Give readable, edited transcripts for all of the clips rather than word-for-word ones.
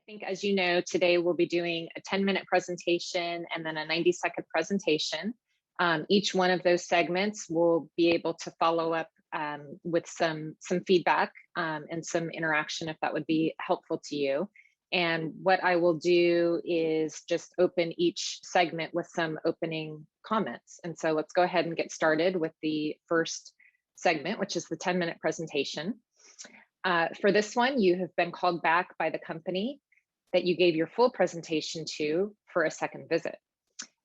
think, as you know, today we'll be doing a 10-minute presentation and then a 90-second presentation. Each one of those segments will be able to follow up with some feedback and some interaction if that would be helpful to you. And what I will do is just open each segment with some opening comments. And so let's go ahead and get started with the first segment, which is the 10-minute presentation. For this one, you have been called back by the company that you gave your full presentation to for a second visit.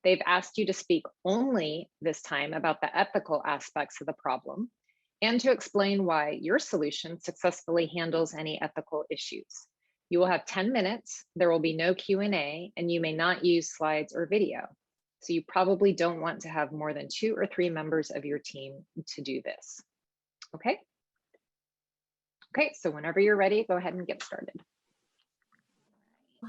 They've asked you to speak only this time about the ethical aspects of the problem and to explain why your solution successfully handles any ethical issues. You will have 10 minutes, there will be no Q&A, and you may not use slides or video. So you probably don't want to have more than 2 or 3 members of your team to do this. Okay? Okay, so whenever you're ready, go ahead and get started.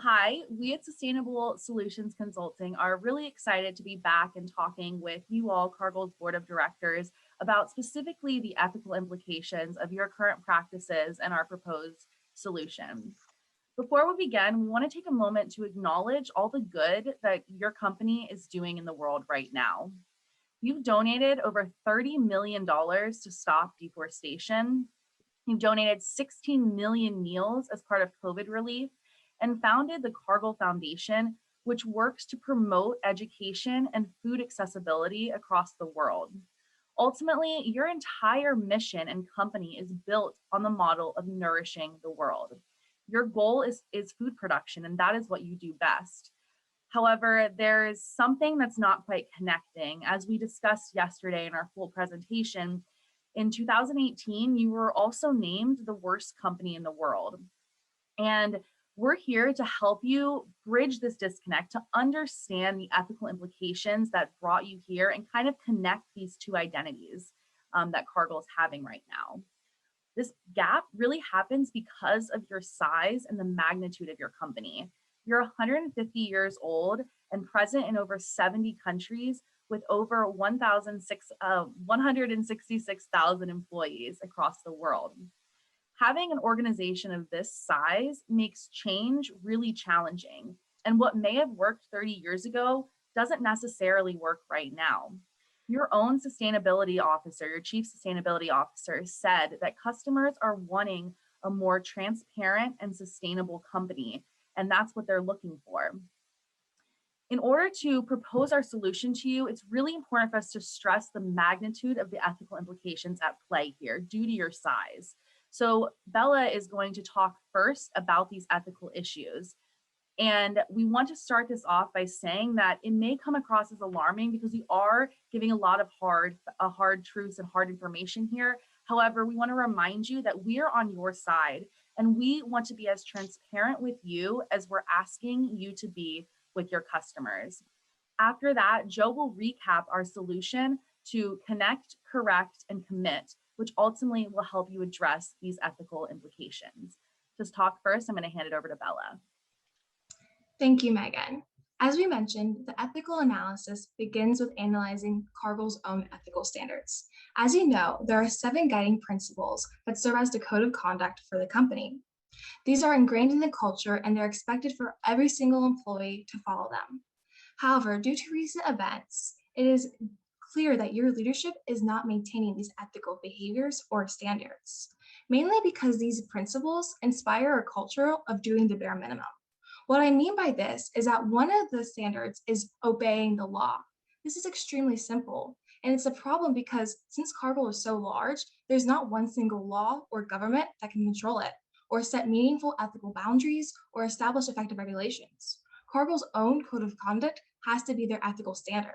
Hi, we at Sustainable Solutions Consulting are really excited to be back and talking with you all, Cargill's Board of Directors, about specifically the ethical implications of your current practices and our proposed solutions. Before we begin, we want to take a moment to acknowledge all the good that your company is doing in the world right now. You've donated over $30 million to stop deforestation. You've donated 16 million meals as part of COVID relief and founded the Cargill Foundation, which works to promote education and food accessibility across the world. Ultimately, your entire mission and company is built on the model of nourishing the world. Your goal is food production, and that is what you do best. However, there is something that's not quite connecting. As we discussed yesterday in our full presentation, in 2018, you were also named the worst company in the world. And we're here to help you bridge this disconnect, to understand the ethical implications that brought you here and kind of connect these two identities that Cargill is having right now. This gap really happens because of your size and the magnitude of your company. You're 150 years old and present in over 70 countries with over 166,000 employees across the world. Having an organization of this size makes change really challenging. And what may have worked 30 years ago doesn't necessarily work right now. Your own sustainability officer, your chief sustainability officer, said that customers are wanting a more transparent and sustainable company, and that's what they're looking for. In order to propose our solution to you, it's really important for us to stress the magnitude of the ethical implications at play here due to your size. So Bella is going to talk first about these ethical issues. And we want to start this off by saying that it may come across as alarming because we are giving a lot of hard truths and hard information here. However, we want to remind you that we are on your side and we want to be as transparent with you as we're asking you to be with your customers. After that, Joe will recap our solution to connect, correct, and commit, which ultimately will help you address these ethical implications. Just talk first, I'm going to hand it over to Bella. Thank you, Megan. As we mentioned, the ethical analysis begins with analyzing Cargill's own ethical standards. As you know, there are 7 guiding principles that serve as the code of conduct for the company. These are ingrained in the culture and they're expected for every single employee to follow them. However, due to recent events, it is clear that your leadership is not maintaining these ethical behaviors or standards, mainly because these principles inspire a culture of doing the bare minimum. What I mean by this is that one of the standards is obeying the law. This is extremely simple, and it's a problem because since Cargill is so large, there's not one single law or government that can control it, or set meaningful ethical boundaries, or establish effective regulations. Cargill's own code of conduct has to be their ethical standard.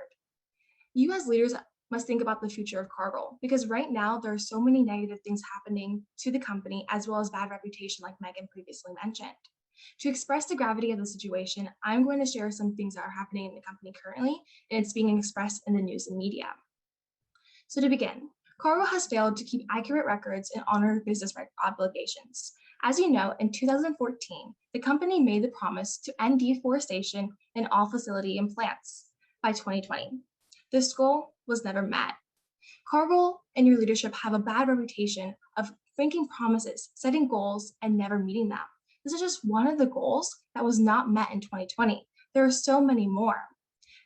You as leaders must think about the future of Cargill, because right now there are so many negative things happening to the company, as well as bad reputation like Megan previously mentioned. To express the gravity of the situation, I'm going to share some things that are happening in the company currently, and it's being expressed in the news and media. So to begin, Cargill has failed to keep accurate records and honor business obligations. As you know, in 2014, the company made the promise to end deforestation in all facility and plants by 2020. This goal was never met. Cargill and your leadership have a bad reputation of making promises, setting goals, and never meeting them. This is just one of the goals that was not met in 2020. There are so many more.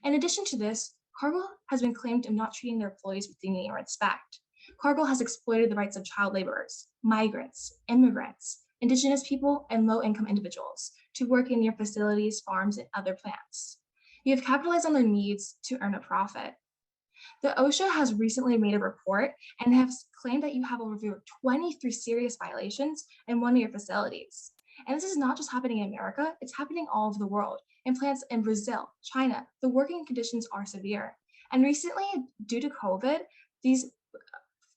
In addition to this, Cargill has been claimed of not treating their employees with dignity and respect. Cargill has exploited the rights of child laborers, migrants, immigrants, Indigenous people, and low-income individuals to work in your facilities, farms, and other plants. You have capitalized on their needs to earn a profit. The OSHA has recently made a report and has claimed that you have over 23 serious violations in one of your facilities. And this is not just happening in America, it's happening all over the world. In plants in Brazil, China, the working conditions are severe. And recently, due to COVID, these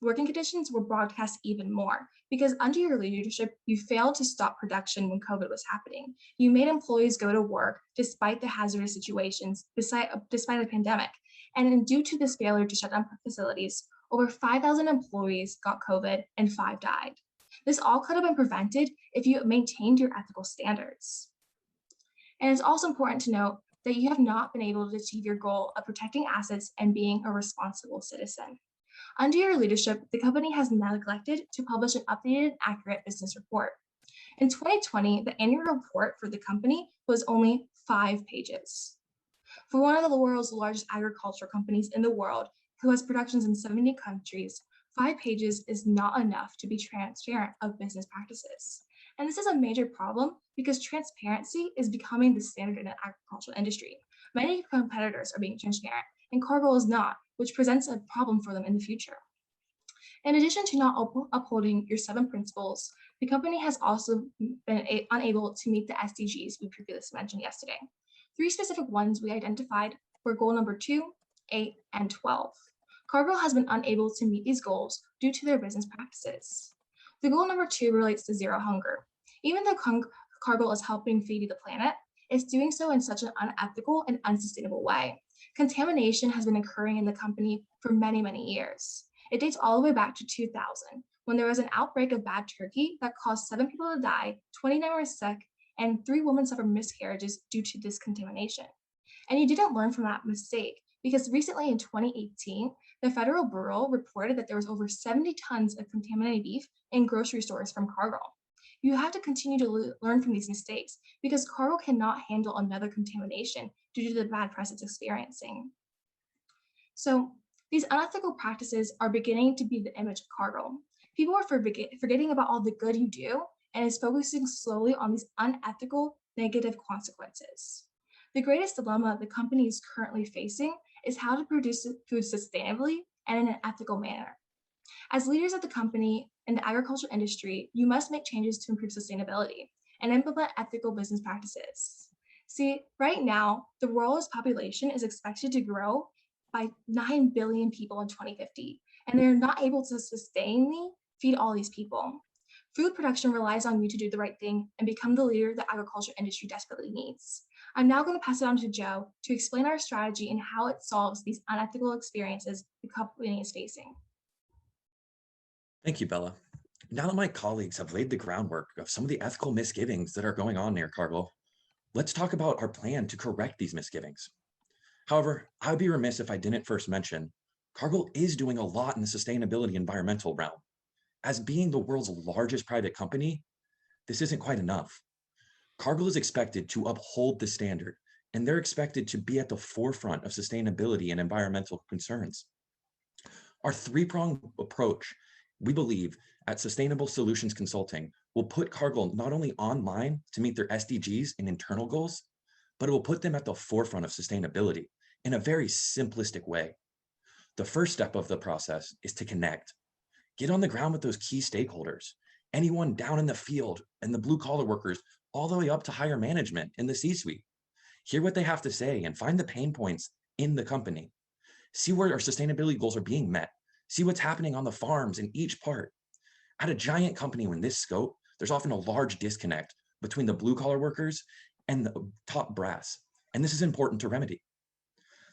working conditions were broadcast even more because under your leadership, you failed to stop production when COVID was happening. You made employees go to work despite the hazardous situations, despite the pandemic. And due to this failure to shut down facilities, over 5,000 employees got COVID and 5 died. This all could have been prevented if you maintained your ethical standards. And it's also important to note that you have not been able to achieve your goal of protecting assets and being a responsible citizen. Under your leadership, the company has neglected to publish an updated and accurate business report. In 2020, the annual report for the company was only 5 pages. For one of the world's largest agricultural companies in the world, who has productions in 70 countries, 5 pages is not enough to be transparent of business practices. And this is a major problem because transparency is becoming the standard in the agricultural industry. Many competitors are being transparent, and Cargill is not, which presents a problem for them in the future. In addition to not upholding your 7 principles, the company has also been unable to meet the SDGs we previously mentioned yesterday. 3 specific ones we identified were goal number 2, 8, and 12. Cargill has been unable to meet these goals due to their business practices. The goal number 2 relates to zero hunger. Even though Cargill is helping feed the planet, it's doing so in such an unethical and unsustainable way. Contamination has been occurring in the company for many, many years. It dates all the way back to 2000, when there was an outbreak of bad turkey that caused 7 people to die, 29 were sick, and 3 women suffered miscarriages due to this contamination. And you didn't learn from that mistake because recently in 2018, the Federal Bureau reported that there was over 70 tons of contaminated beef in grocery stores from Cargill. You have to continue to learn from these mistakes because Cargill cannot handle another contamination due to the bad press it's experiencing. So these unethical practices are beginning to be the image of Cargill. People are forgetting about all the good you do and is focusing slowly on these unethical, negative consequences. The greatest dilemma the company is currently facing is how to produce food sustainably and in an ethical manner. As leaders of the company and the agricultural industry, you must make changes to improve sustainability and implement ethical business practices. See, right now, the world's population is expected to grow by 9 billion people in 2050, and they're not able to sustainably feed all these people. Food production relies on you to do the right thing and become the leader the agriculture industry desperately needs. I'm now going to pass it on to Joe to explain our strategy and how it solves these unethical experiences the company is facing. Thank you, Bella. Now that my colleagues have laid the groundwork of some of the ethical misgivings that are going on near Cargill, let's talk about our plan to correct these misgivings. However, I would be remiss if I didn't first mention, Cargill is doing a lot in the sustainability environmental realm. As being the world's largest private company, this isn't quite enough. Cargill is expected to uphold the standard, and they're expected to be at the forefront of sustainability and environmental concerns. Our 3-pronged approach, we believe, at Sustainable Solutions Consulting will put Cargill not only online to meet their SDGs and internal goals, but it will put them at the forefront of sustainability in a very simplistic way. The first step of the process is to connect. Get on the ground with those key stakeholders, anyone down in the field and the blue-collar workers all the way up to higher management in the C-suite. Hear what they have to say and find the pain points in the company. See where our sustainability goals are being met. See what's happening on the farms in each part. At a giant company in this scope, there's often a large disconnect between the blue-collar workers and the top brass, and this is important to remedy.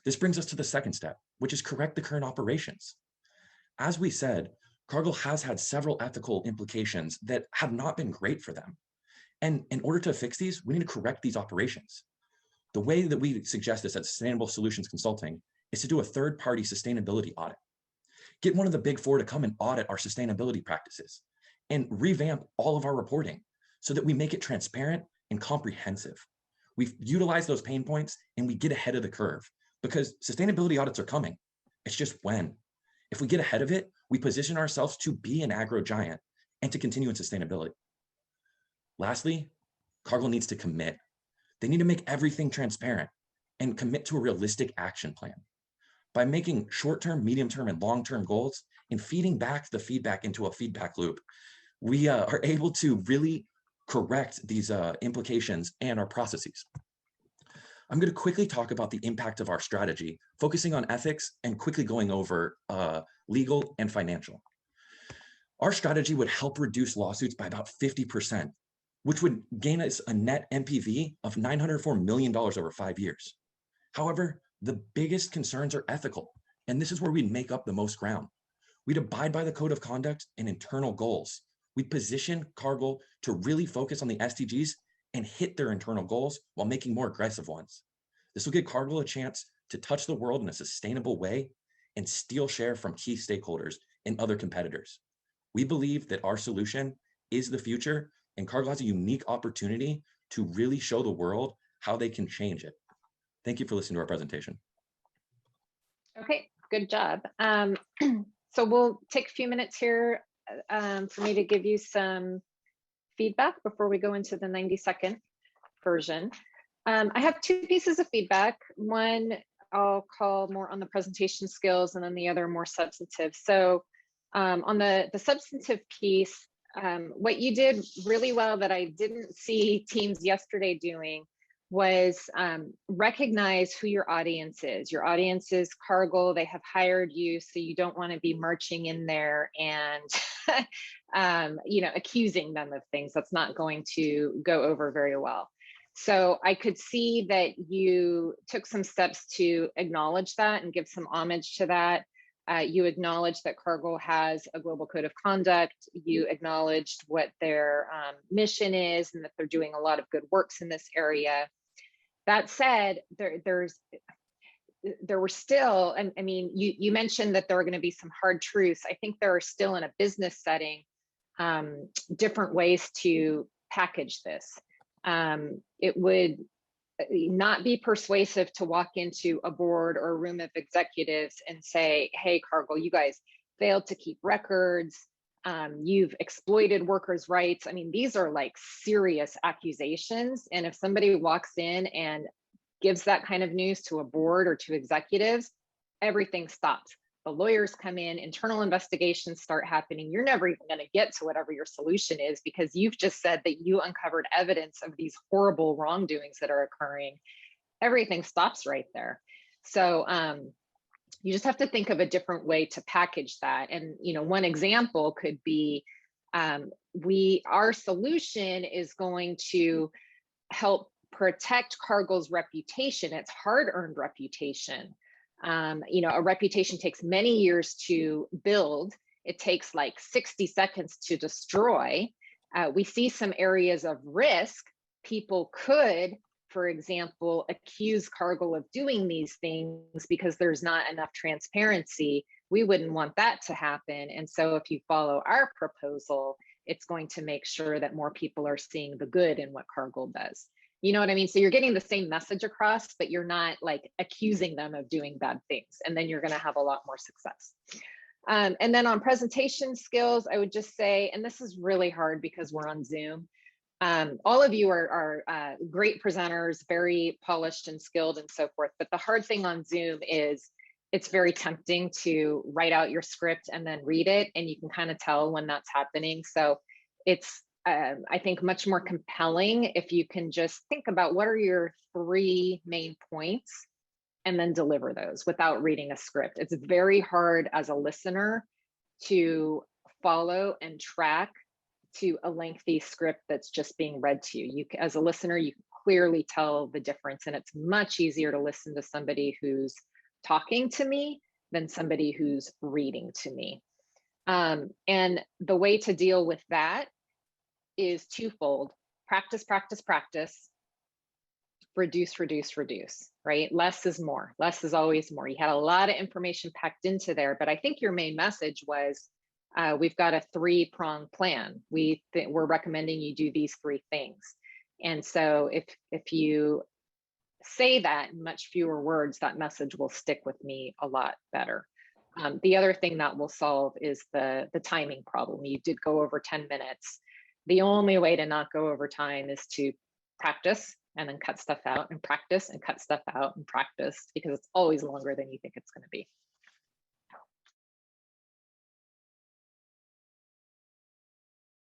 This brings us to the second step, which is correct the current operations. As we said, Cargill has had several ethical implications that have not been great for them. And in order to fix these, we need to correct these operations. The way that we suggest this at Sustainable Solutions Consulting is to do a third-party sustainability audit. Get one of the big 4 to come and audit our sustainability practices and revamp all of our reporting so that we make it transparent and comprehensive. We utilize those pain points and we get ahead of the curve because sustainability audits are coming. It's just when. If we get ahead of it, we position ourselves to be an agro giant and to continue in sustainability. Lastly, Cargill needs to commit. They need to make everything transparent and commit to a realistic action plan. By making short-term, medium-term, and long-term goals and feeding back the feedback into a feedback loop, we are able to really correct these implications and our processes. I'm going to quickly talk about the impact of our strategy, focusing on ethics and quickly going over legal and financial. Our strategy would help reduce lawsuits by about 50%, which would gain us a net NPV of $904 million over 5 years. However, the biggest concerns are ethical, and this is where we'd make up the most ground. We'd abide by the code of conduct and internal goals. We'd position Cargill to really focus on the SDGs and hit their internal goals while making more aggressive ones. This will give Cargill a chance to touch the world in a sustainable way and steal share from key stakeholders and other competitors. We believe that our solution is the future, and Cargill has a unique opportunity to really show the world how they can change it. Thank you for listening to our presentation. Okay, good job. So we'll take a few minutes here for me to give you some feedback before we go into the 90-second version. I have 2 pieces of feedback. One I'll call more on the presentation skills, and then the other more substantive. So on the substantive piece, what you did really well that I didn't see teams yesterday doing was recognize who your audience is. Your audience is Cargill. They have hired you, so you don't want to be marching in there and accusing them of things. That's not going to go over very well. So I could see that you took some steps to acknowledge that and give some homage to that. You acknowledged that Cargill has a global code of conduct. You acknowledged what their mission is and that they're doing a lot of good works in this area. That said, there were still, and I mean, you mentioned that there are going to be some hard truths. I think there are still, in a business setting, different ways to package this. It would not be persuasive to walk into a board or a room of executives and say, hey, Cargill, you guys failed to keep records. You've exploited workers' rights. I mean, these are like serious accusations. And if somebody walks in and gives that kind of news to a board or to executives, everything stops. The lawyers come in, internal investigations start happening. You're never even going to get to whatever your solution is because you've just said that you uncovered evidence of these horrible wrongdoings that are occurring. Everything stops right there. So you just have to think of a different way to package that. And one example could be our solution is going to help protect Cargill's reputation, its hard-earned reputation. A reputation takes many years to build. It takes like 60 seconds to destroy. We see some areas of risk. People could, for example, accuse Cargill of doing these things because there's not enough transparency. We wouldn't want that to happen. And so if you follow our proposal, it's going to make sure that more people are seeing the good in what Cargill does. You know what I mean? So you're getting the same message across, but you're not like accusing them of doing bad things. And then you're going to have a lot more success. And then on presentation skills, I would just say, and this is really hard because we're on Zoom. All of you are great presenters, very polished and skilled and so forth. But the hard thing on Zoom is it's very tempting to write out your script and then read it. And you can kind of tell when that's happening. So it's, I think, much more compelling if you can just think about what are your 3 main points and then deliver those without reading a script. It's very hard as a listener to follow and track to a lengthy script that's just being read to you. You, as a listener, you can clearly tell the difference, and it's much easier to listen to somebody who's talking to me than somebody who's reading to me. And the way to deal with that is twofold: practice, practice, practice, reduce, reduce, reduce, right? Less is more. Less is always more. You had a lot of information packed into there, but I think your main message was we've got a 3-pronged plan. We're recommending you do these 3 things. And so if you say that in much fewer words, that message will stick with me a lot better. The other thing that will solve is the timing problem. You did go over 10 minutes. The only way to not go over time is to practice and then cut stuff out, and practice and cut stuff out and practice, because it's always longer than you think it's going to be.